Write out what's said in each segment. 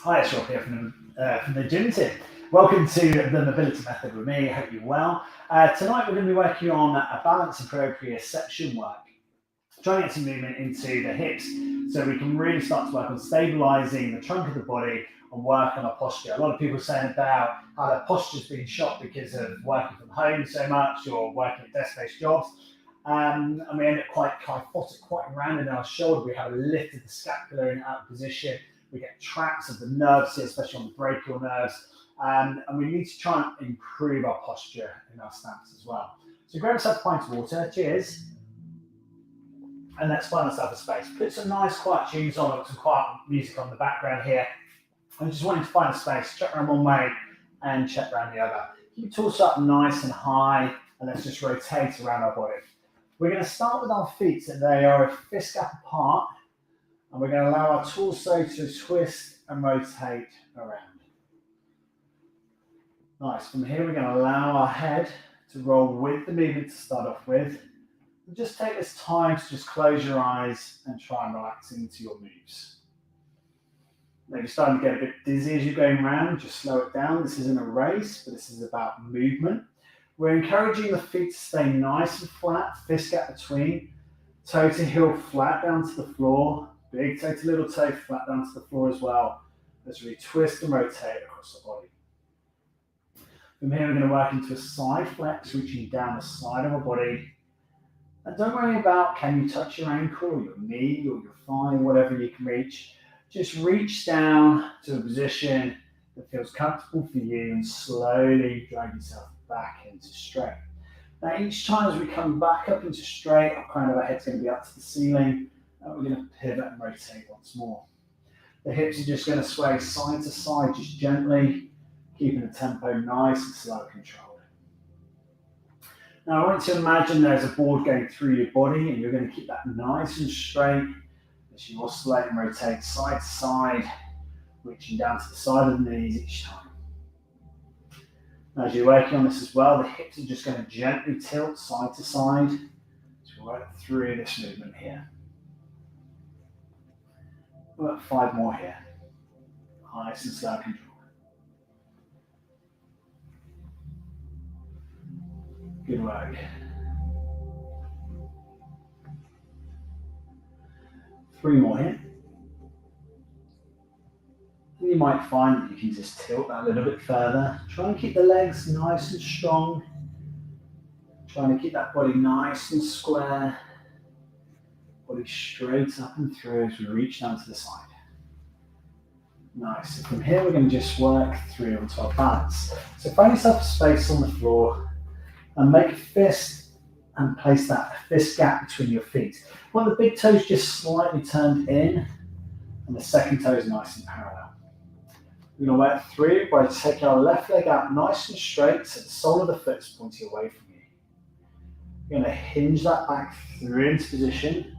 Hi, it's Rob here from the gym team. Welcome to the Mobility Method with me. I hope you're well. Tonight we're going to be working on a balance and proprioception work. Trying to get some movement into the hips so we can really start to work on stabilising the trunk of the body and work on our posture. A lot of people saying about how their posture's been shot because of working from home so much or working at desk-based jobs. And we end up quite kyphotic, quite rounded in our shoulder. We have a lift of the scapula in out of position. We get traps of the nerves here, especially on the brachial nerves. And we need to try and improve our posture in our stance as well. So grab yourself a pint of water. Cheers. And let's find ourselves a space. Put some nice quiet tunes on, or some quiet music on the background here. I'm just wanting to find a space, check around one way and check around the other. Keep your torso up nice and high, and let's just rotate around our body. We're going to start with our feet so they are a fist gap apart, and we're going to allow our torso to twist and rotate around. Nice. From here, we're going to allow our head to roll with the movement to start off with. And just take this time to just close your eyes and try and relax into your moves. Maybe starting to get a bit dizzy as you're going around, just slow it down. This isn't a race, but this is about movement. We're encouraging the feet to stay nice and flat, fist gap between, toe to heel flat down to the floor, big toe to little toe flat down to the floor as well, as we twist and rotate across the body. From here, we're going to work into a side flex, reaching down the side of our body. And don't worry about can you touch your ankle or your knee or your thigh, whatever you can reach. Just reach down to a position that feels comfortable for you and slowly drag yourself back into straight. Now each time as we come back up into straight, our crown of our head's going to be up to the ceiling, and we're going to pivot and rotate once more. The hips are just going to sway side to side, just gently, keeping the tempo nice and slow and controlled. Now I want you to imagine there's a board going through your body, and you're going to keep that nice and straight as you oscillate and rotate side to side, reaching down to the side of the knees each time. As you're working on this as well, the hips are just going to gently tilt side to side as we work through this movement here. We've got 5 more here. Nice and slow control. Good work. 3 more here. And you might find that you can just tilt that a little bit further. Try and keep the legs nice and strong. Trying to keep that body nice and square. Body straight up and through as we reach down to the side. Nice. So from here, we're going to just work through onto our balance. So find yourself a space on the floor and make a fist and place that fist gap between your feet. One of the big toes just slightly turned in, and the second toe is nice and parallel. We're going to work through by taking our left leg out nice and straight so the sole of the foot is pointing away from you. We're going to hinge that back through into position,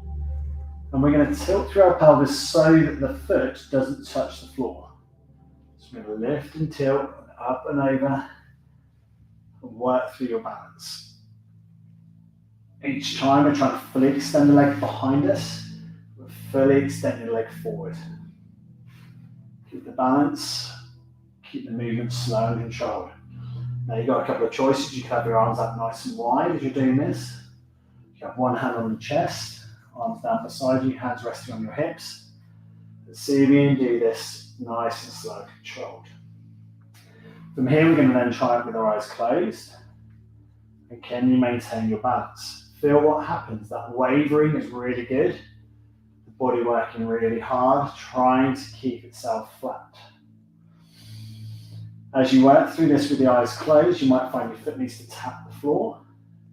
and we're going to tilt through our pelvis so that the foot doesn't touch the floor. So we're going to lift and tilt, up and over, and work through your balance. Each time we're trying to fully extend the leg behind us, we're fully extending the leg forward. Keep the balance, keep the movement slow and controlled. Now you've got a couple of choices. You can have your arms up nice and wide as you're doing this. You have one hand on the chest, arms down beside you, hands resting on your hips. Let's see if you can do this nice and slow and controlled. From here, we're going to then try it with our eyes closed. And can you maintain your balance? Feel what happens. That wavering is really good. The body working really hard, trying to keep itself flat. As you work through this with the eyes closed, you might find your foot needs to tap the floor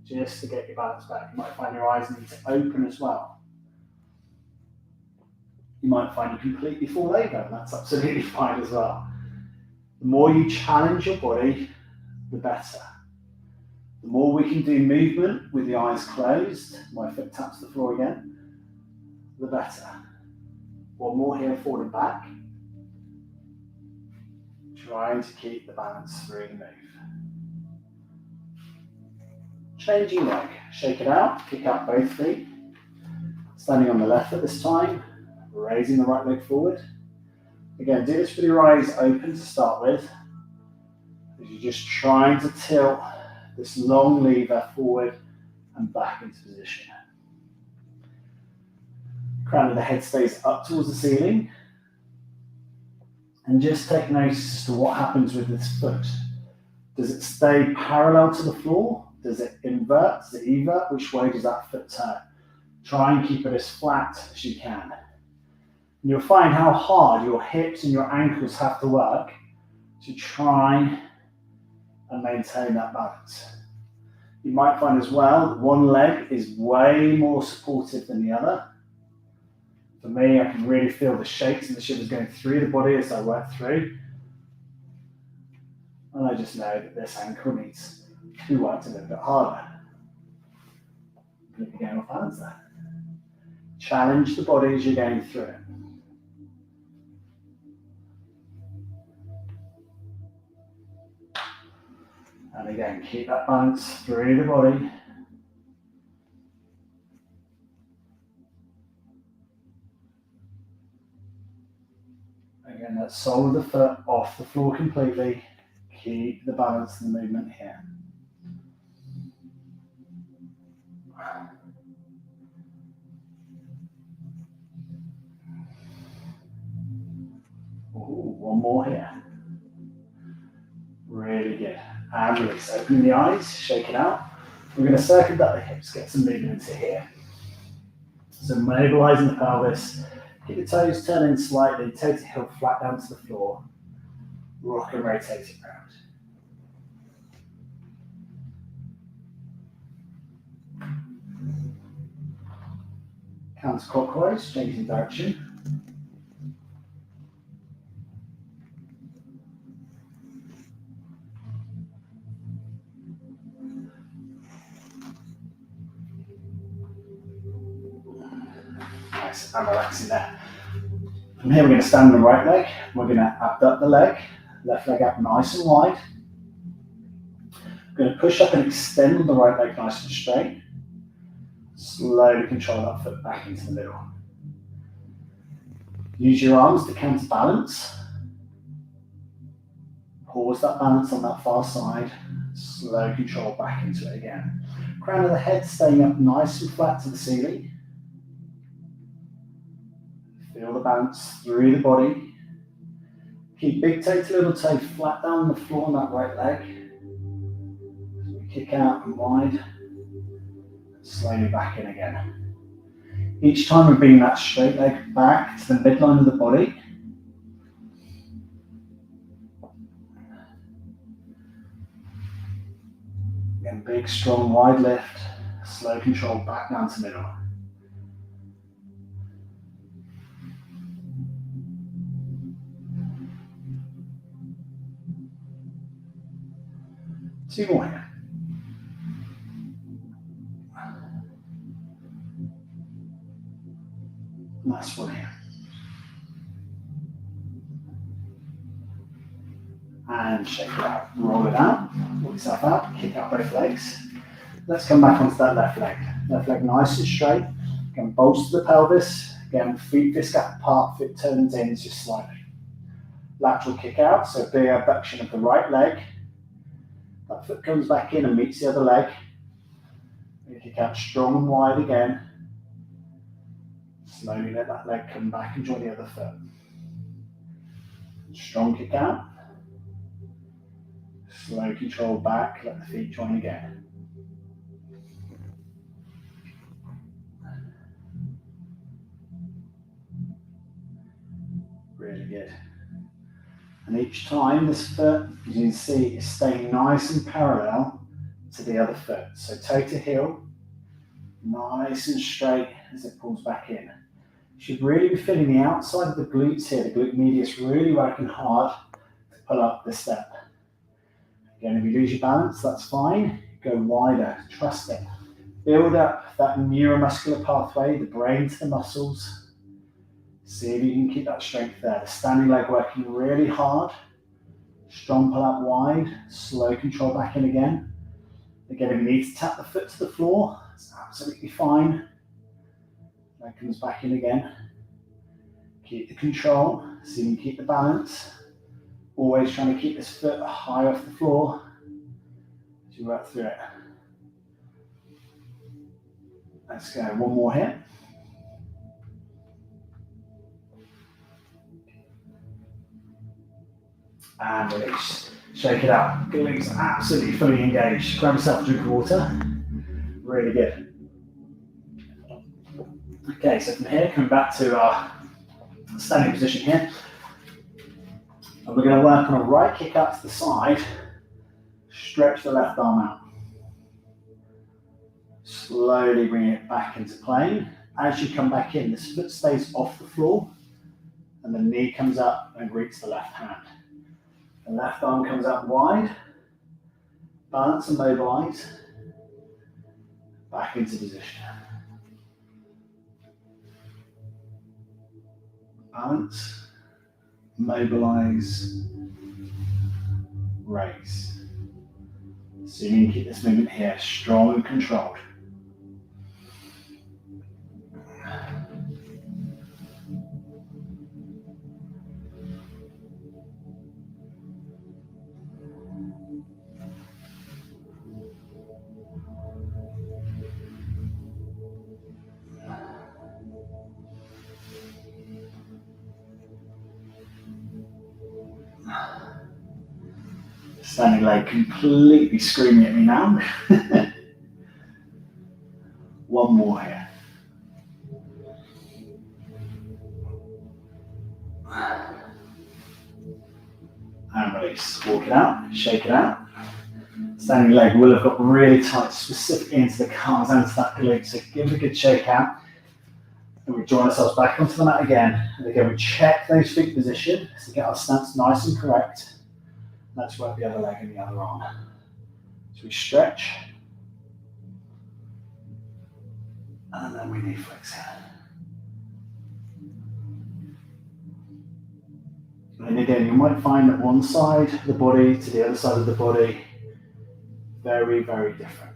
just to get your balance back. You might find your eyes need to open as well. You might find you completely fall over, and that's absolutely fine as well. The more you challenge your body, the better. The more we can do movement with the eyes closed, my foot taps the floor again, the better. One more here, forward and back. Trying to keep the balance through the move. Changing leg, shake it out, kick out both feet. Standing on the left at this time, raising the right leg forward. Again, do this with your eyes open to start with, as you're just trying to tilt this long lever forward and back into position. Crown of the head stays up towards the ceiling. And just take notice as to what happens with this foot. Does it stay parallel to the floor? Does it invert? Does it evert? Which way does that foot turn? Try and keep it as flat as you can. And you'll find how hard your hips and your ankles have to work to try and maintain that balance. You might find as well that one leg is way more supportive than the other. For me, I can really feel the shakes and the shivers going through the body as I work through. And I just know that this ankle needs to be worked a little bit harder. Maybe going off balance there. Challenge the body as you're going through it. And again, keep that balance through the body. Again, that sole of the foot off the floor completely. Keep the balance and the movement here. Ooh, one more here. Really good. And release. Open the eyes, shake it out. We're going to circumvent the hips, get some movement into here. So mobilizing the pelvis. Keep the toes turning slightly, toe to heel flat down to the floor. Rock and rotate it round. Counterclockwise, changing direction. Nice, and relaxing there. From here, we're going to stand on the right leg. We're going to abduct the leg, left leg up nice and wide. We're going to push up and extend the right leg nice and straight. Slowly control that foot back into the middle. Use your arms to counterbalance. Pause that balance on that far side. Slow control back into it again. Crown of the head staying up nice and flat to the ceiling. Feel the balance through the body. Keep big toe to little toe flat down on the floor on that right leg. So we kick out and wide. Slowly back in again. Each time we bring that straight leg back to the midline of the body. Again, big, strong, wide lift. Slow control back down to middle. Two more here. Last one here. And shake it out. Roll it out. Pull yourself out. Kick out both legs. Let's come back onto that left leg. Left leg nice and straight. Again, bolster the pelvis. Again, feet fist gap apart, foot turns in just slightly. Lateral kick out, so big abduction of the right leg. That foot comes back in and meets the other leg. You kick out strong and wide again. Slowly let that leg come back and join the other foot. Strong kick out. Slow control back, let the feet join again. Really good. And each time this foot, as you can see, is staying nice and parallel to the other foot. So toe to heel, nice and straight as it pulls back in. You should really be feeling the outside of the glutes here, the glute medius really working hard to pull up the step. Again, if you lose your balance, that's fine. Go wider, trust it. Build up that neuromuscular pathway, the brain to the muscles. See if you can keep that strength there. The standing leg working really hard. Strong pull out wide, slow control back in again. Again, if you need to tap the foot to the floor, it's absolutely fine. Leg comes back in again. Keep the control, so you can keep the balance. Always trying to keep this foot high off the floor as you work through it. Let's go, one more here. And release. Shake it out. Glutes absolutely fully engaged. Grab yourself a drink of water. Really good. Okay, so from here, coming back to our standing position here. And we're going to work on a right kick out to the side. Stretch the left arm out. Slowly bring it back into plane. As you come back in, this foot stays off the floor and the knee comes up and greets the left hand. The left arm comes out wide. Balance and mobilize. Back into position. Balance, mobilize, raise. So you need to keep this movement here strong and controlled. Standing leg completely screaming at me now. One more here. And release. Walk it out, shake it out. Standing leg will have got really tight, specifically into the calves and to that glute. So give it a good shake out. And we join ourselves back onto the mat again. And again, we check those feet position to get our stance nice and correct. Let's work the other leg and the other arm. So we stretch. And then we knee flex here. And again, you might find that one side of the body to the other side of the body, very, very different.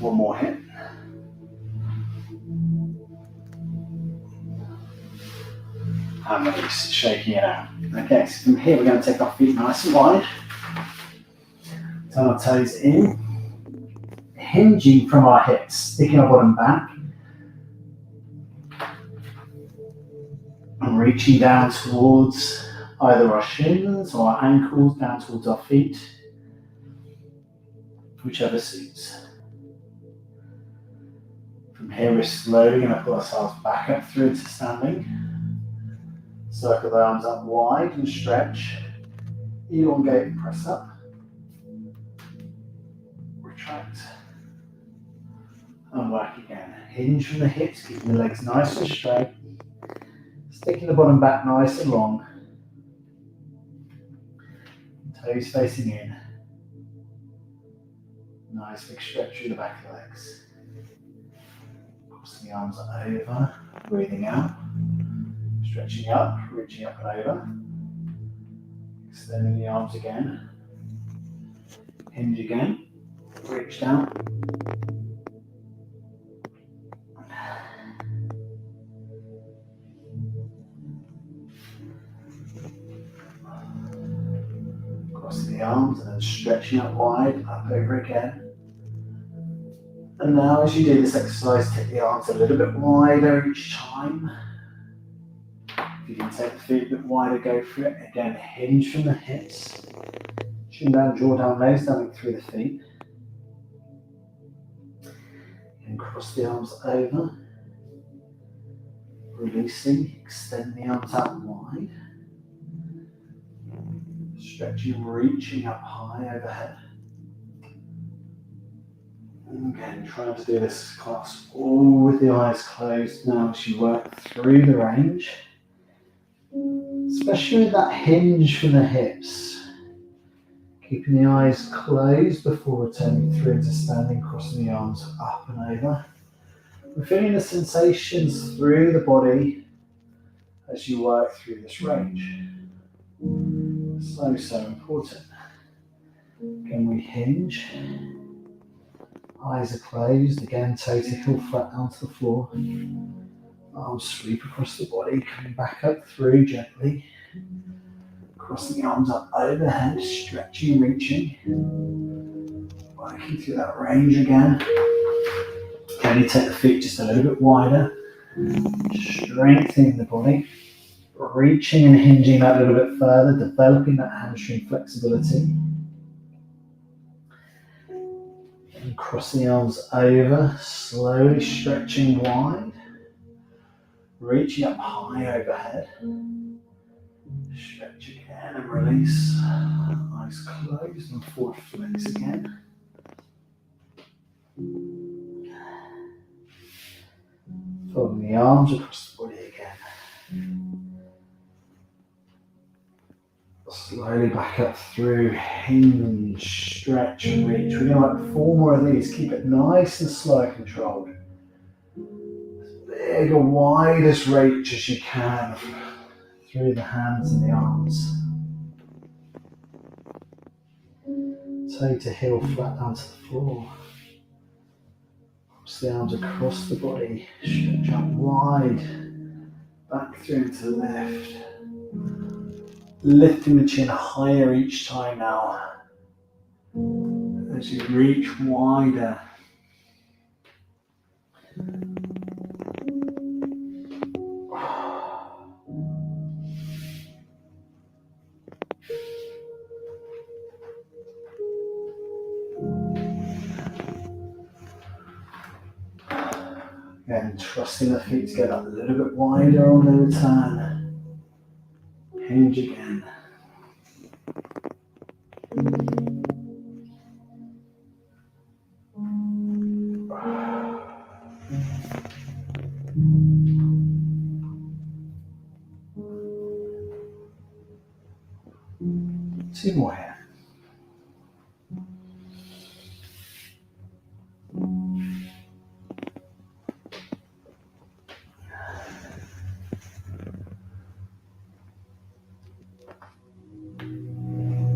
One more hit. And release, shaking it out. Okay, so from here we're going to take our feet nice and wide. Turn our toes in. Hinging from our hips, sticking our bottom back. And reaching down towards either our shins or our ankles, down towards our feet. Whichever suits. From here, we're slowly going to pull ourselves back up through into standing. Circle the arms up wide and stretch. Elongate and press up. Retract. And work again. Hinge from the hips, keeping the legs nice and straight. Sticking the bottom back nice and long. Toes facing in. Nice big stretch through the back of the legs. Crossing the arms over, breathing out. Stretching up, reaching up and over. Extending the arms again. Hinge again. Reach down. Crossing the arms and then stretching up wide, up over again. And now as you do this exercise, take the arms a little bit wider each time. If you can take the feet a bit wider, go for it. Again, hinge from the hips. Chin down, draw down, nose down through the feet. And cross the arms over. Releasing, extend the arms out wide. Stretching, reaching up high overhead. Again, trying to do this class all with the eyes closed now as you work through the range, especially with that hinge from the hips. Keeping the eyes closed before returning through into standing, crossing the arms up and over. We're feeling the sensations through the body as you work through this range. So important. Again, we hinge. Eyes are closed. Again, toe to heel flat onto the floor. Arms sweep across the body, coming back up through gently. Crossing the arms up overhead, stretching, reaching. Working through that range again. Can you take the feet just a little bit wider? Strengthening the body. Reaching and hinging that a little bit further, developing that hamstring flexibility. And crossing the arms over, slowly stretching wide. Reaching up high overhead. Stretch again and release. Eyes closed and forward flex again. Folding the arms across the body again. Slowly back up through, hinge, stretch and reach. We're going to like 4 more of these. Keep it nice and slow and controlled. As big or wide as reach as you can through the hands and the arms. Toe to heel flat down to the floor. Cross the arms across the body. Stretch up wide. Back through into the left. Lifting the chin higher each time now. As you reach wider. Again, trusting the feet to get a little bit wider on the return. Hinge again. Two more here.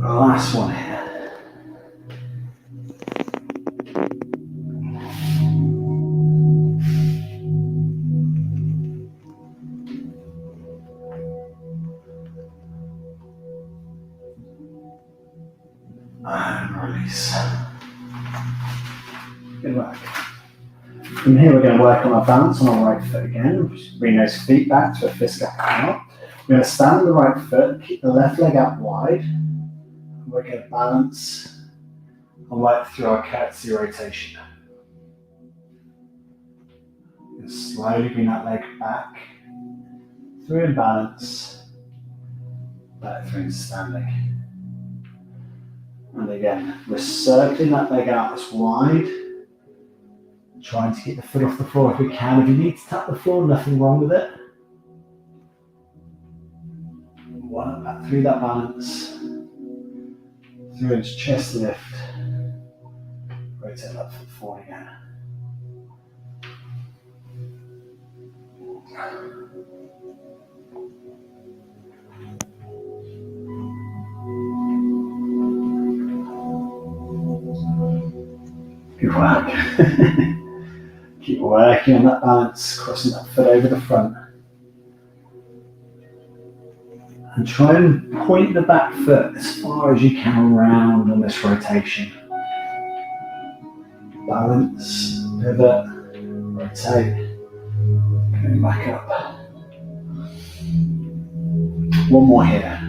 Last one here. And release. Good work. From here we're going to work on our balance on our right foot again. Bring those feet back to a fist gap out. We're going to stand on the right foot, keep the left leg out wide. We're going to balance and work through our curtsy rotation. And slowly bring that leg back, through in balance, back through in standing. And again, we're circling that leg out as wide, trying to keep the foot off the floor if we can. If you need to tap the floor, nothing wrong with it. One back through that balance. Through its chest lift, rotate that foot forward again. Good work. Keep working on that balance, crossing that foot over the front. And try and point the back foot as far as you can round on this rotation. Balance, pivot, rotate, coming back up. One more here.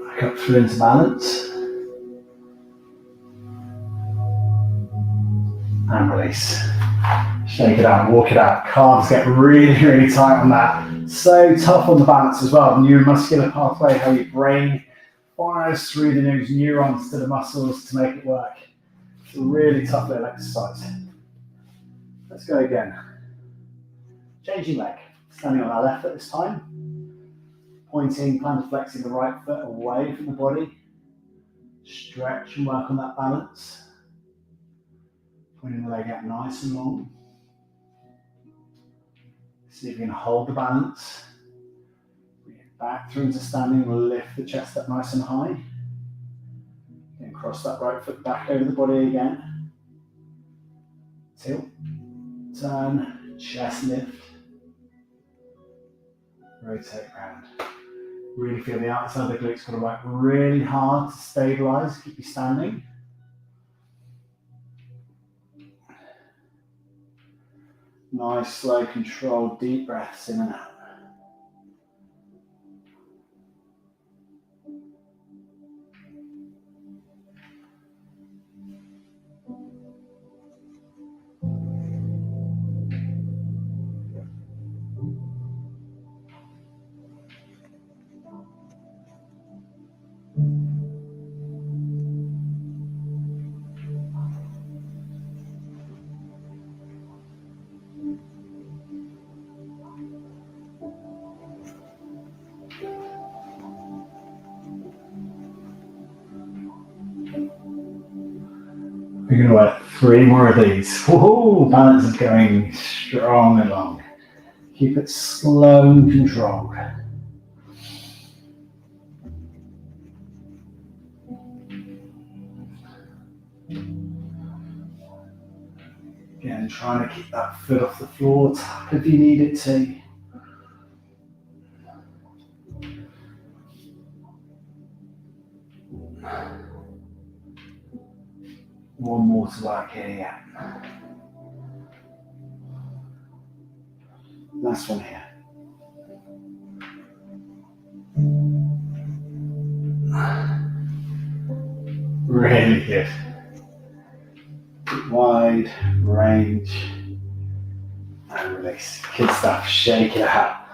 Back up through into balance. And release. Shake it out, walk it out. Calves get really, really tight on that. So tough on the balance as well. Neuromuscular pathway, how your brain fires through the nose neurons to the muscles to make it work. It's a really tough little exercise. Let's go again. Changing leg. Standing on our left foot this time. Pointing, plantar flexing the right foot away from the body. Stretch and work on that balance. Pointing the leg out nice and long. See if you can hold the balance. Bring it back through into standing, lift the chest up nice and high. Then cross that right foot back over the body again. Tilt, turn, chest lift. Rotate round. Really feel the outside of the glutes got to work really hard to stabilize, keep you standing. Nice, slow, controlled, deep breaths in and out. We're going to work 3 more of these. Woohoo! Balance is going strong and long. Keep it slow and controlled. Again, trying to keep that foot off the floor, tap if you need it to. One more to work here, yeah. Last one here. Really good. Wide range and release. Good stuff. Shake it out.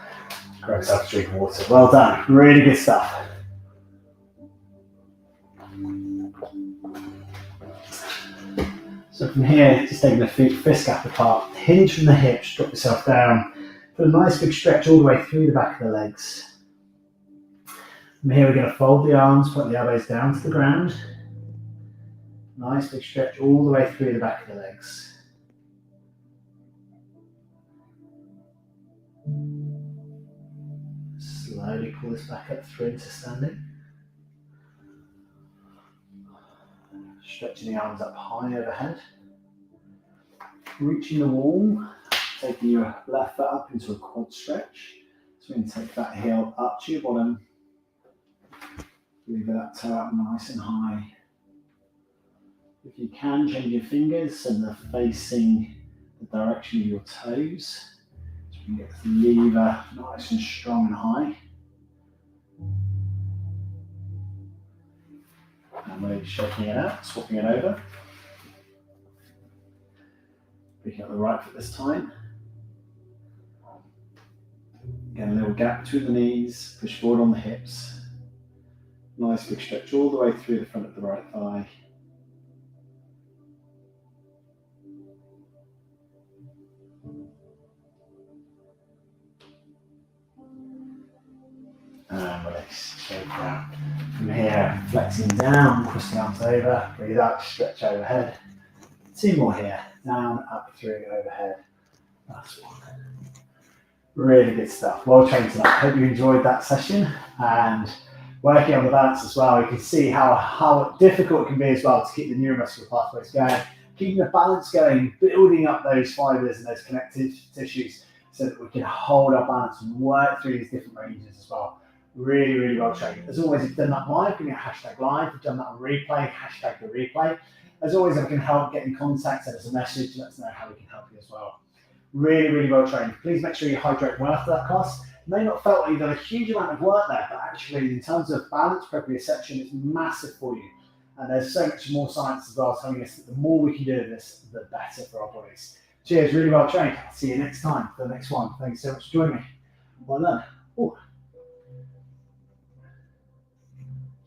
Grab yourself a drink of water. Well done. Really good stuff. So from here, just taking the feet fist gap apart, hinge from the hips, drop yourself down. Put a nice big stretch all the way through the back of the legs. From here, we're going to fold the arms, point the elbows down to the ground. Nice big stretch all the way through the back of the legs. Slowly pull this back up through into standing. Stretching the arms up high overhead. Reaching the wall, taking your left foot up into a quad stretch. So we can take that heel up to your bottom. Leave that toe up nice and high. If you can, change your fingers and they're facing the direction of your toes. So you can get the lever nice and strong and high. And we're shaking it out, swapping it over. Picking up the right foot this time. Again, a little gap between the knees, push forward on the hips. Nice big stretch all the way through the front of the right thigh. And release, shake out. From here, flexing down, cross the arms over, breathe out, stretch overhead. 2 more here, down, up, through, overhead. Last one. Really good stuff. Well trained tonight. Hope you enjoyed that session and working on the balance as well. You can see how difficult it can be as well to keep the neuromuscular pathways going, keeping the balance going, building up those fibers and those connective tissues so that we can hold our balance and work through these different ranges as well. Really, really well trained. As always, if you've done that live, give me a hashtag live. If you've done that on replay, hashtag the replay. As always, if I can help, get in contact, send us a message, let us know how we can help you as well. Really, really well trained. Please make sure you hydrate well after that class. You may not felt like you've done a huge amount of work there, but actually in terms of balance, proprioception, it's massive for you. And there's so much more science as well telling us that the more we can do this, the better for our bodies. Cheers, really well trained. See you next time for the next one. Thanks so much for joining me. Well done. Ooh.